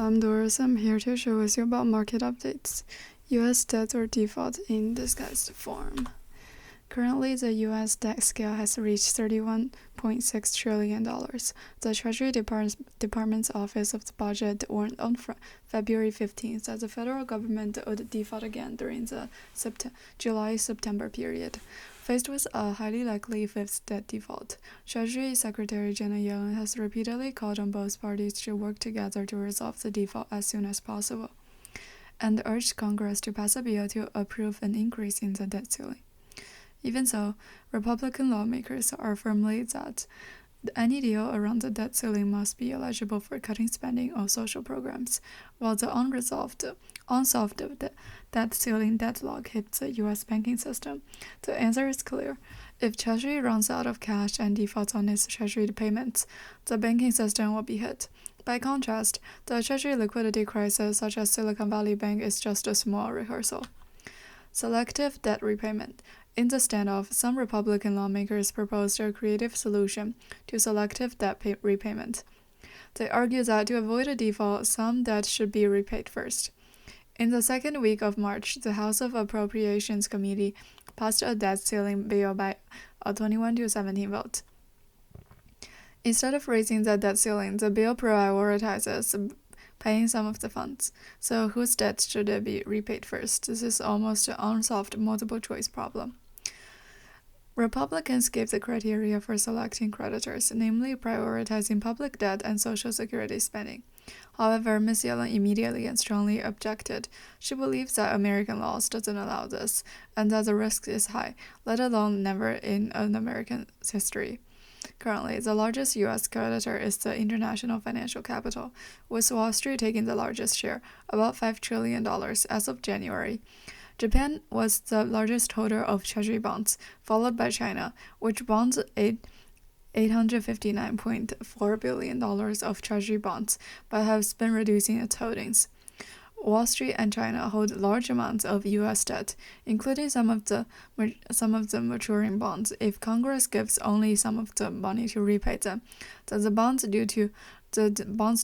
I'm Doris. I'm here to share with you about market updates. U.S. debt or default in disguised form. Currently, the U.S. debt scale has reached $31.6 trillion. The Treasury Department's Office of the Budget warned on February 15th that the federal government would default again during the July-September period. Faced with a highly likely fifth debt default, Treasury Secretary Janet Yellen has repeatedly called on both parties to work together to resolve the default as soon as possible, and urged Congress to pass a bill to approve an increase in the debt ceiling. Even so, Republican lawmakers are firmly that any deal around the debt ceiling must be eligible for cutting spending on social programs, while the unsolved debt ceiling deadlock hits the U.S. banking system. The answer is clear. If Treasury runs out of cash and defaults on its Treasury payments, the banking system will be hit. By contrast, the Treasury liquidity crisis, such as Silicon Valley Bank, is just a small rehearsal. Selective debt repayment. In the standoff, some Republican lawmakers proposed a creative solution to selective debt repayment. They argue that to avoid a default, some debt should be repaid first. In the second week of March, the House of Appropriations Committee passed a debt ceiling bill by a 21-17 vote. Instead of raising the debt ceiling, the bill prioritizes paying some of the funds. So whose debt should it be repaid first? This is almost an unsolved multiple-choice problem. Republicans gave the criteria for selecting creditors, namely prioritizing public debt and Social Security spending. However, Ms. Yellen immediately and strongly objected. She believes that American laws doesn't allow this, and that the risk is high, let alone never in an American history. Currently, the largest U.S. creditor is the international financial capital, with Wall Street taking the largest share, about $5 trillion as of January. Japan was the largest holder of Treasury bonds, followed by China, which bonds $859.4 billion of Treasury bonds, but has been reducing its holdings. Wall Street and China hold large amounts of U.S. debt, including some of the maturing bonds. If Congress gives only some of the money to repay them, then the bonds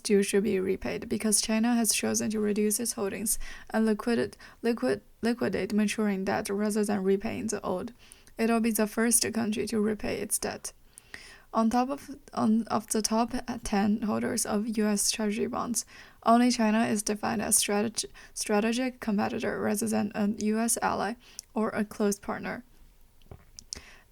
due should be repaid, because China has chosen to reduce its holdings and liquidate maturing debt rather than repaying the old. It will be the first country to repay its debt. Of the top 10 holders of U.S. Treasury bonds, only China is defined as strategic competitor rather than a U.S. ally or a close partner.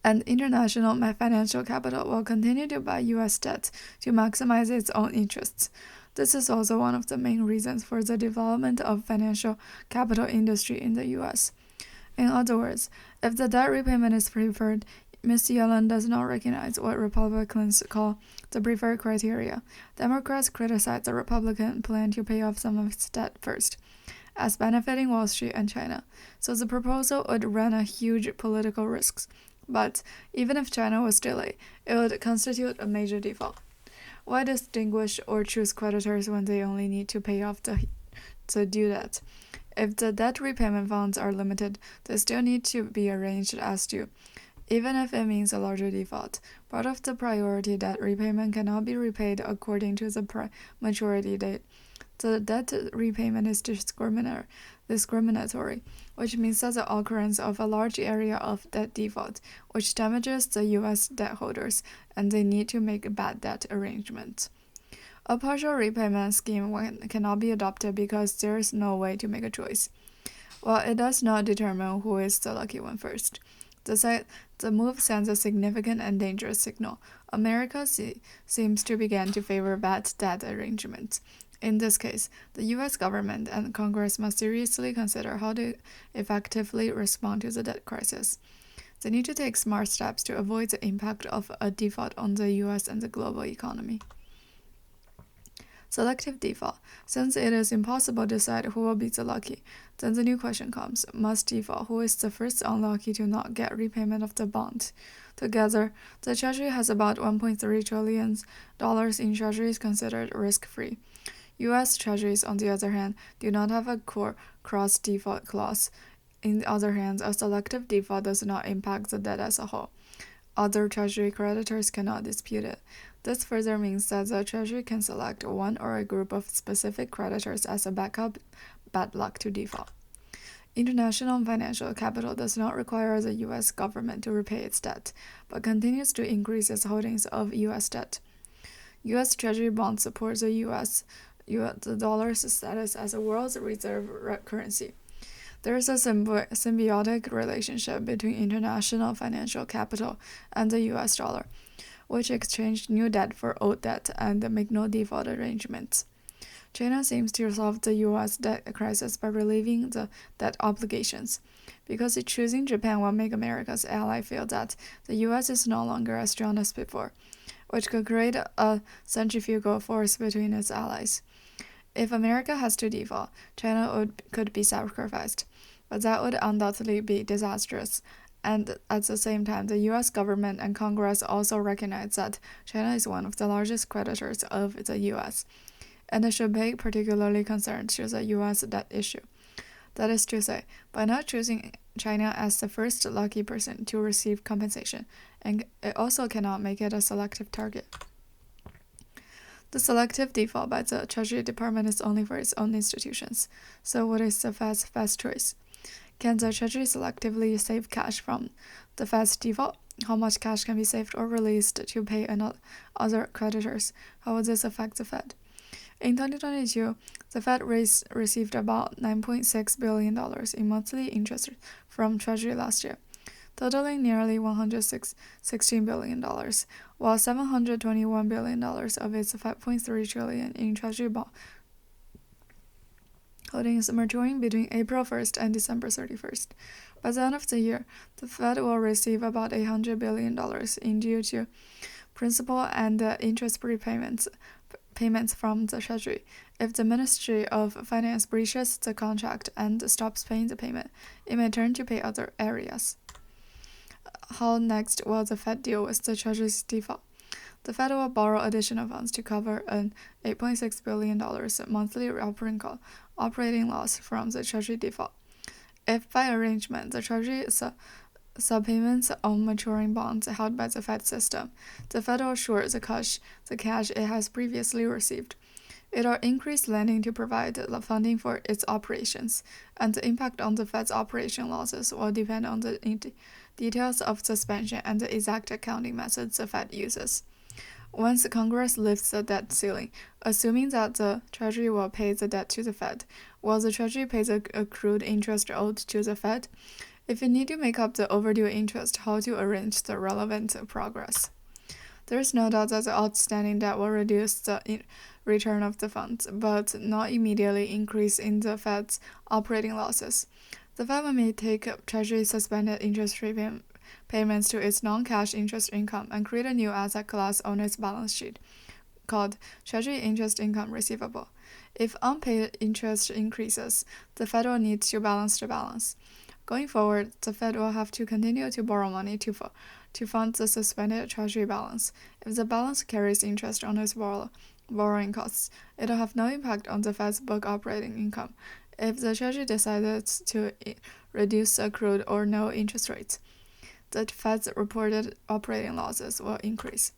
And international financial capital will continue to buy U.S. debt to maximize its own interests. This is also one of the main reasons for the development of financial capital industry in the U.S. In other words, if the debt repayment is preferred, Ms. Yellen does not recognize what Republicans call the preferred criteria. Democrats criticize the Republican plan to pay off some of its debt first, as benefiting Wall Street and China. So the proposal would run a huge political risks. But even if China was delayed, it would constitute a major default. Why distinguish or choose creditors when they only need to pay off the due debt? If the debt repayment funds are limited, they still need to be arranged as due, even if it means a larger default. Part of the priority debt repayment cannot be repaid according to the maturity date. The debt repayment is discriminatory, which means that the occurrence of a large area of debt default, which damages the U.S. debt holders, and they need to make bad debt arrangements. A partial repayment scheme cannot be adopted because there is no way to make a choice. While it does not determine who is the lucky one first, the move sends a significant and dangerous signal. America seems to begin to favor bad debt arrangements. In this case, the U.S. government and Congress must seriously consider how to effectively respond to the debt crisis. They need to take smart steps to avoid the impact of a default on the U.S. and the global economy. Selective default. Since it is impossible to decide who will be the lucky, then the new question comes: must default? Who is the first unlucky to not get repayment of the bond? Together, the Treasury has about $1.3 trillion in treasuries considered risk-free. U.S. Treasuries, on the other hand, do not have a core cross-default clause. On the other hand, a selective default does not impact the debt as a whole. Other Treasury creditors cannot dispute it. This further means that the Treasury can select one or a group of specific creditors as a backup bad luck to default. International financial capital does not require the U.S. government to repay its debt, but continues to increase its holdings of U.S. debt. U.S. Treasury bonds support the dollar's status as a world's reserve currency. There is a symbiotic relationship between international financial capital and the U.S. dollar, which exchange new debt for old debt and make no default arrangements. China seems to solve the U.S. debt crisis by relieving the debt obligations, because choosing Japan will make America's ally feel that the U.S. is no longer as strong as before, which could create a centrifugal force between its allies. If America has to default, China could be sacrificed, but that would undoubtedly be disastrous. And at the same time, the U.S. government and Congress also recognize that China is one of the largest creditors of the U.S., and it should pay particularly concern to the U.S. debt issue. That is to say, by not choosing China as the first lucky person to receive compensation, and it also cannot make it a selective target. The selective default by the Treasury Department is only for its own institutions. So what is the Fed's best choice? Can the Treasury selectively save cash from the Fed's default? How much cash can be saved or released to pay other creditors? How would this affect the Fed? In 2022, the Fed received about $9.6 billion in monthly interest from Treasury last year, totaling nearly $116 billion, while $721 billion of its $5.3 trillion in Treasury bond holdings maturing between April 1st and December 31st. By the end of the year, the Fed will receive about $800 billion in due to principal and interest payments from the Treasury. If the Ministry of Finance breaches the contract and stops paying the payment, it may turn to pay other areas. How next will the Fed deal with the Treasury's default? The Fed will borrow additional funds to cover an $8.6 billion monthly operating loss from the Treasury default. If by arrangement the Treasury subpayments on maturing bonds held by the Fed system, the Fed will short the cash it has previously received. It will increase lending to provide the funding for its operations, and the impact on the Fed's operation losses will depend on the details of suspension and the exact accounting methods the Fed uses. Once Congress lifts the debt ceiling, assuming that the Treasury will pay the debt to the Fed, will the Treasury pay the accrued interest owed to the Fed? If you need to make up the overdue interest, how to arrange the relevant progress? There is no doubt that the outstanding debt will reduce the return of the funds, but not immediately increase in the Fed's operating losses. The Fed may take Treasury suspended interest payments to its non-cash interest income and create a new asset class on its balance sheet, called Treasury Interest Income Receivable. If unpaid interest increases, the Fed will need to balance the balance. Going forward, the Fed will have to continue to borrow money to fund the suspended Treasury balance. If the balance carries interest on its borrowing costs, it will have no impact on the Fed's book operating income. If the Treasury decided to reduce accrued or no interest rates, the Fed's reported operating losses will increase.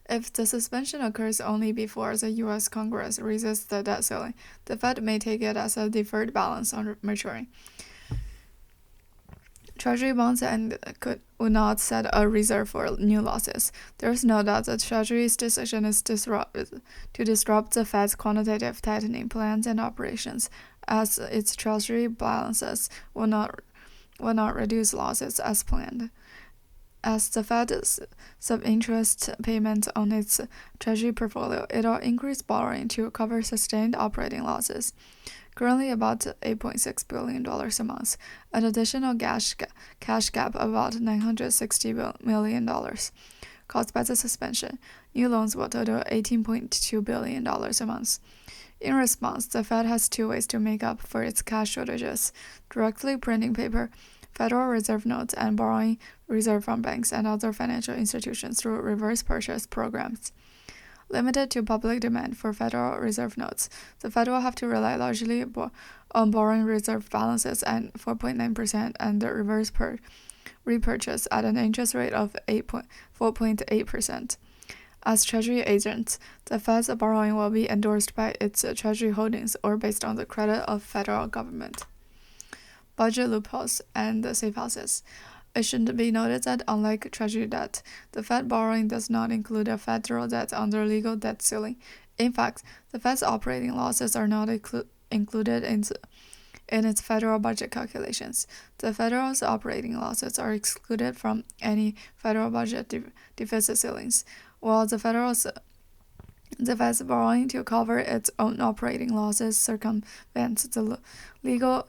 If the suspension occurs only before the U.S. Congress raises the debt ceiling, the Fed may take it as a deferred balance on maturing Treasury bonds and would not set a reserve for new losses. There is no doubt that Treasury's decision is to disrupt the Fed's quantitative tightening plans and operations, as its Treasury balances will not reduce losses as planned. As the Fed sub-interest payments on its Treasury portfolio, it will increase borrowing to cover sustained operating losses, currently about $8.6 billion a month, an additional cash gap of about $960 million caused by the suspension. New loans will total $18.2 billion a month. In response, the Fed has two ways to make up for its cash shortages: directly printing paper, Federal Reserve notes, and borrowing reserve from banks and other financial institutions through reverse purchase programs. Limited to public demand for Federal Reserve notes, the Fed will have to rely largely on borrowing reserve balances at 4.9% and the reverse repurchase at an interest rate of 4.8%. As Treasury agent, the Fed's borrowing will be endorsed by its Treasury holdings or based on the credit of federal government. Budget loopholes and safe houses. It should be noted that unlike Treasury debt, the Fed borrowing does not include a federal debt under legal debt ceiling. In fact, the Fed's operating losses are not included in its federal budget calculations. The federal's operating losses are excluded from any federal budget deficit ceilings, while the Fed's borrowing to cover its own operating losses circumvents the legal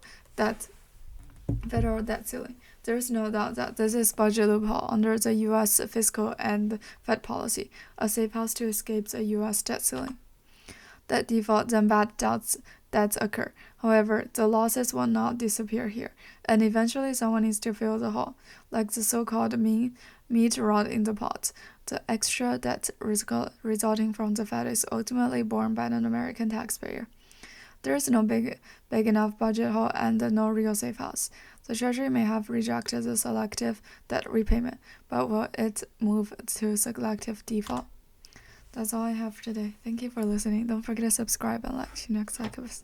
federal debt ceiling. There is no doubt that this is budget loophole under the U.S. fiscal and Fed policy, a safe house to escape the U.S. debt ceiling. That default, then bad debts occur. However, the losses will not disappear here, and eventually someone needs to fill the hole, like the so-called meat rot in the pot. The extra debt resulting from the Fed is ultimately borne by an American taxpayer. There is no big enough budget hole and no real safe house. The Treasury may have rejected the selective debt repayment, but will it move to selective default? That's all I have for today. Thank you for listening. Don't forget to subscribe and like. See you next episode.